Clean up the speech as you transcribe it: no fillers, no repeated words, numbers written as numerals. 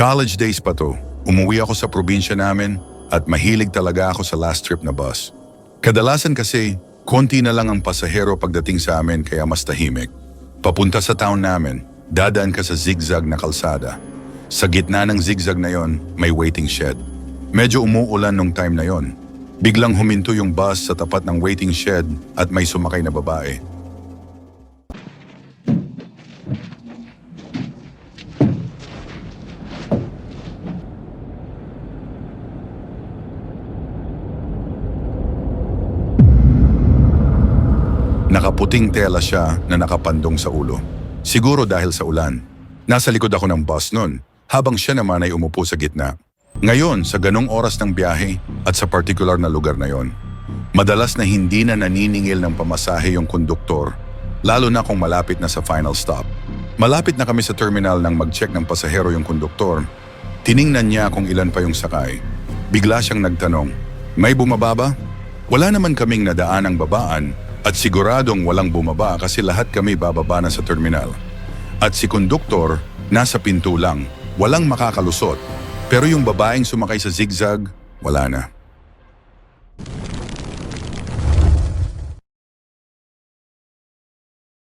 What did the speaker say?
College days pa to. Umuwi ako sa probinsya namin at mahilig talaga ako sa last trip na bus. Kadalasan kasi, konti na lang ang pasahero pagdating sa amin kaya mas tahimik. Papunta sa town namin, dadaan ka sa zigzag na kalsada. Sa gitna ng zigzag na yon, may waiting shed. Medyo umuulan nung time na yon. Biglang huminto yung bus sa tapat ng waiting shed at may sumakay na babae. Nakaputing tela siya na nakapandong sa ulo. Siguro dahil sa ulan. Nasa likod ako ng bus nun, habang siya naman ay umupo sa gitna. Ngayon, sa ganong oras ng biyahe at sa particular na lugar na yon, madalas na hindi na naniningil ng pamasahe yung konduktor, lalo na kung malapit na sa final stop. Malapit na kami sa terminal nang mag-check ng pasahero yung konduktor. Tiningnan niya kung ilan pa yung sakay. Bigla siyang nagtanong, "May bumaba ba?" Wala naman kaming nadaan ang babaan at siguradong walang bumaba kasi lahat kami bababa na sa terminal. At si konduktor, nasa pinto lang, walang makakalusot. Pero yung babaeng sumakay sa zigzag, wala na.